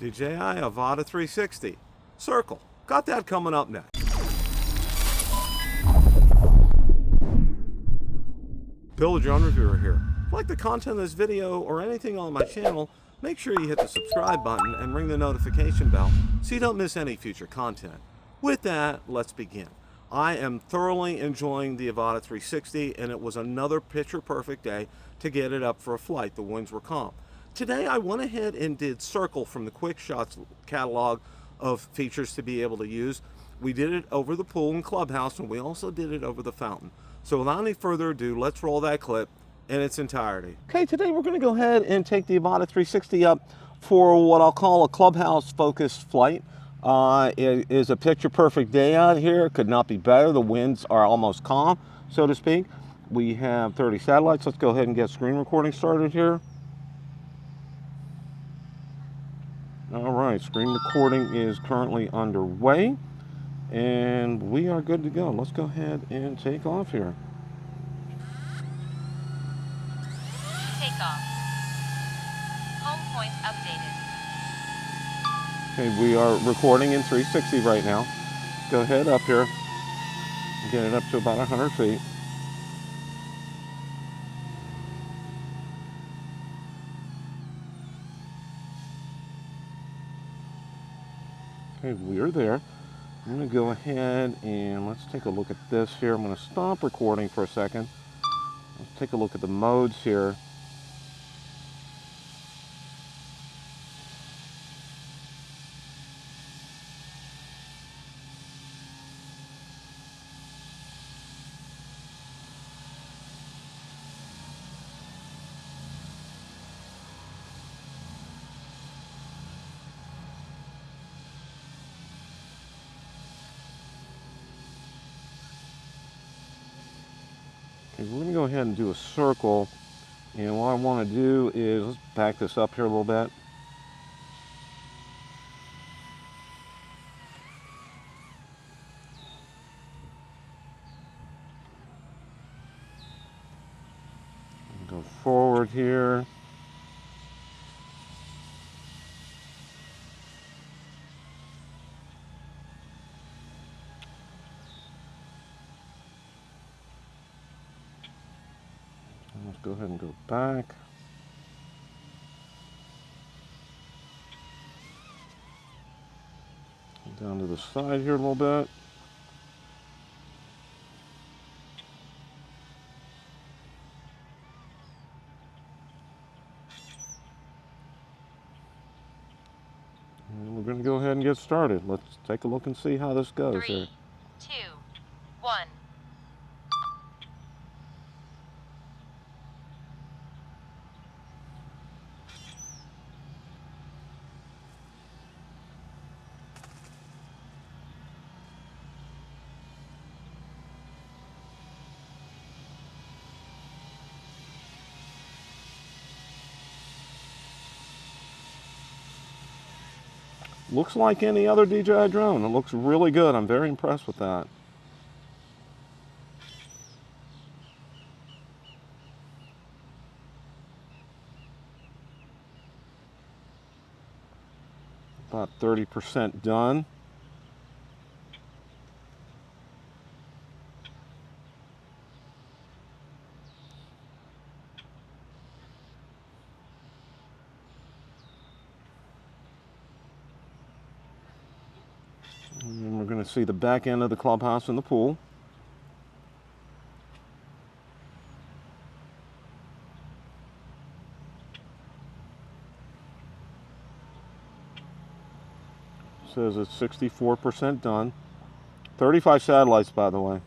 DJI Avata 360. Circle. Got that coming up next. Bill the Drone Reviewer here. If you like the content of this video or anything on my channel, make sure you hit the subscribe button and ring the notification bell so you don't miss any future content. With that, let's begin. I am thoroughly enjoying the Avata 360, and it was another picture-perfect day to get it up for a flight. The winds were calm. Today I went ahead and did Circle from the Quickshot catalog of features to be able to use. We did it over the pool and clubhouse, and we also did it over the fountain. So without any further ado, let's roll that clip in its entirety. Okay, today we're going to go ahead and take the Avata 360 up for what I'll call a clubhouse-focused flight. It is a picture-perfect day out here. It could not be better. The winds are almost calm, so to speak. We have 30 satellites. Let's go ahead and get screen recording started here. All right, screen recording is currently underway, and we are good to go. Let's go ahead and take off here. Takeoff. Home point updated. Okay, we are recording in 360 right now. Go ahead up here and get it up to about 100 feet. Okay, we're there. I'm going to go ahead and let's take a look at this here. I'm going to stop recording for a second. Let's take a look at the modes here. We're going to go ahead and do a circle, and what I want to do is, let's back this up here a little bit. Go forward here. Let's go ahead and go back. Down to the side here a little bit. And we're going to go ahead and get started. Let's take a look and see how this goes here. 3, 2, 1. Looks like any other DJI drone. It looks really good. I'm very impressed with that. About 30% done. And we're going to see the back end of the clubhouse and the pool. Says it's 64% done. 35 satellites, by the way.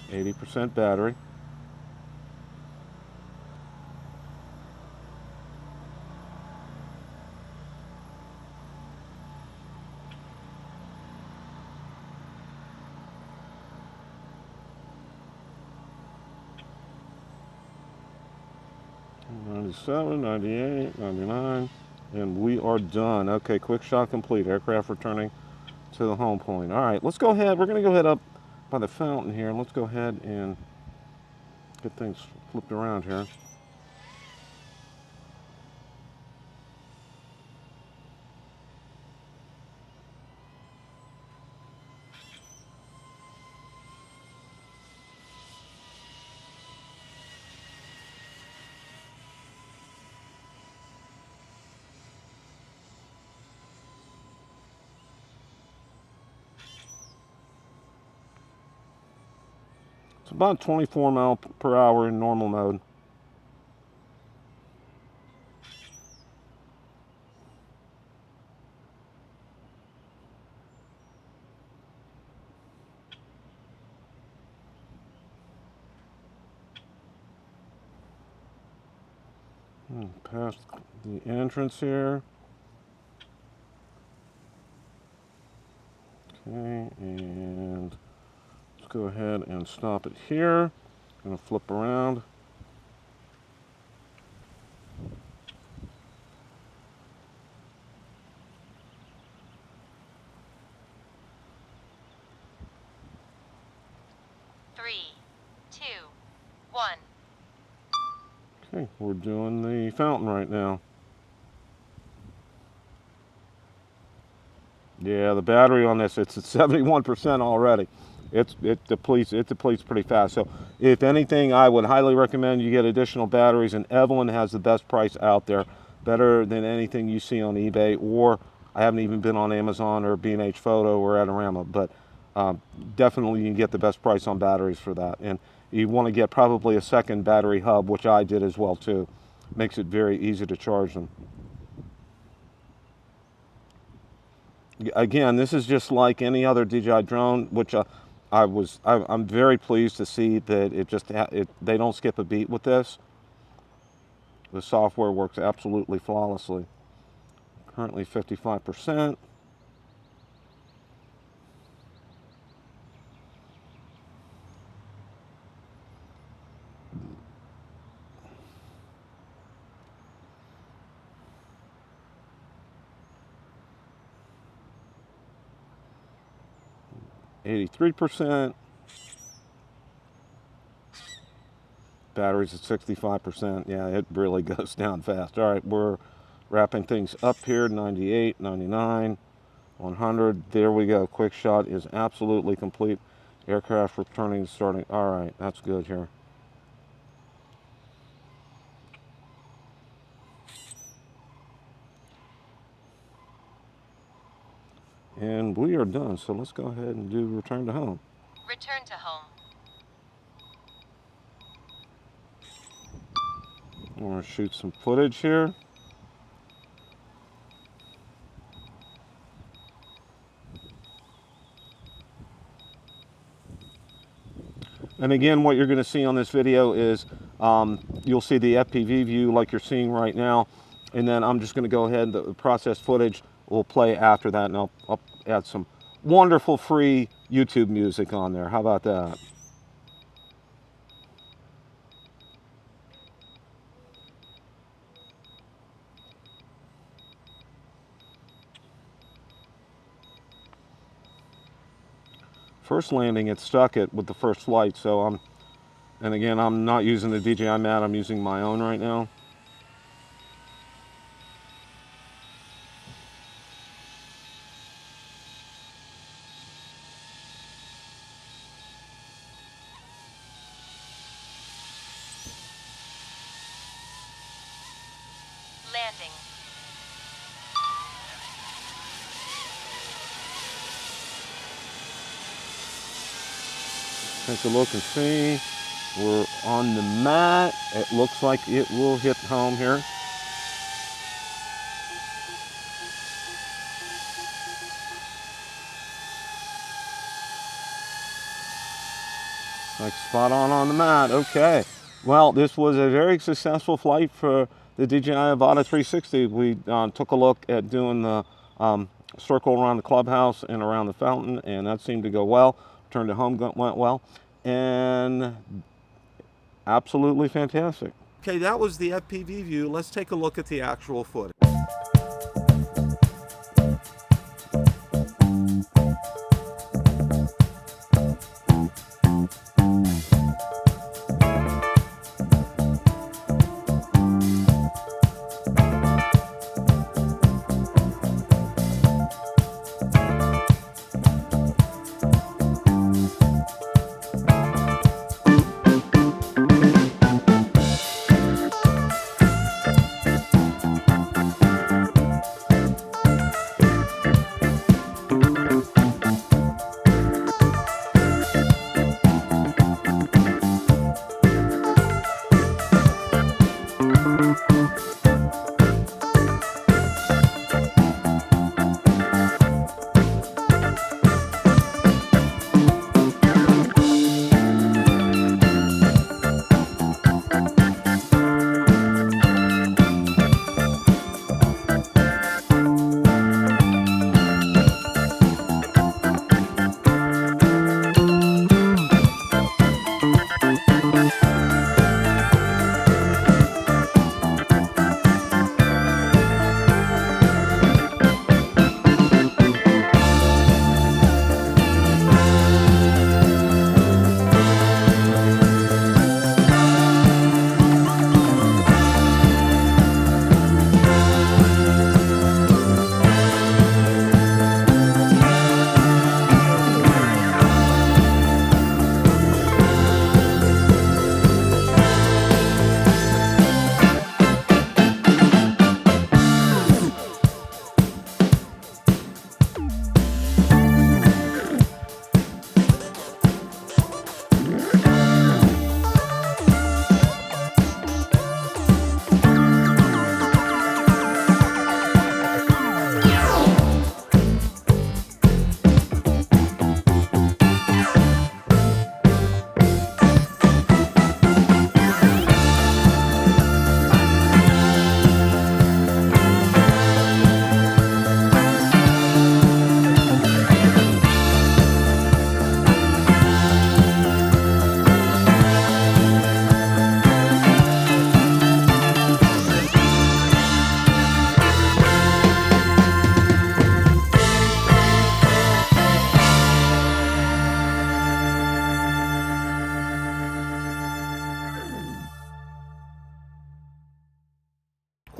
%% battery. $97, $98, $99, and we are done. Okay, quick shot complete. Aircraft returning to the home point. All right, let's go ahead. We're going to go ahead up by the fountain here, and let's go ahead and Get things flipped around here. It's about 24 miles per hour in normal mode. Past the entrance here. Okay, and let's go ahead and stop it here. I'm going to flip around. Three, two, one. Okay, we're doing the fountain right now. Yeah, the battery on this, it's at 71% already. It depletes pretty fast. So if anything, I would highly recommend you get additional batteries, and Evelyn has the best price out there, better than anything you see on eBay, or I haven't even been on Amazon or B&H Photo or Adorama, but definitely you can get the best price on batteries for that. And you want to get probably a second battery hub, which I did as well too. Makes it very easy to charge them. Again, this is just like any other DJI drone, which I'm very pleased to see that they don't skip a beat with this. The software works absolutely flawlessly. Currently 55%. %. Batteries at 65%. Yeah, it really goes down fast. All right, we're wrapping things up here. 98, 99, 100. There we go. Quickshot is absolutely complete. Aircraft returning, starting. All right, that's good here. And we are done, so let's go ahead and do return to home. Return to home. I want to shoot some footage here. And again, what you're going to see on this video is you'll see the FPV view like you're seeing right now. And then I'm just going to go ahead and the process footage will play after that. And I'll add some wonderful free YouTube music on there. How about that? First landing, it stuck it with the first flight. So and again, I'm not using the DJI mat. I'm using my own right now. Landing. Take a look and see. We're on the mat. It looks like it will hit home here. Like spot on the mat. Okay. Well, this was a very successful flight for the DJI Avata 360. We took a look at doing the circle around the clubhouse and around the fountain, and that seemed to go well. Return to home went well, and absolutely fantastic. Okay, that was the FPV view. Let's take a look at the actual footage.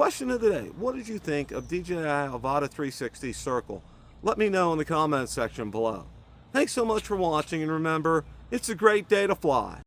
Question of the day: what did you think of DJI Avata 360 Circle? Let me know in the comments section below. Thanks so much for watching, and remember, it's a great day to fly.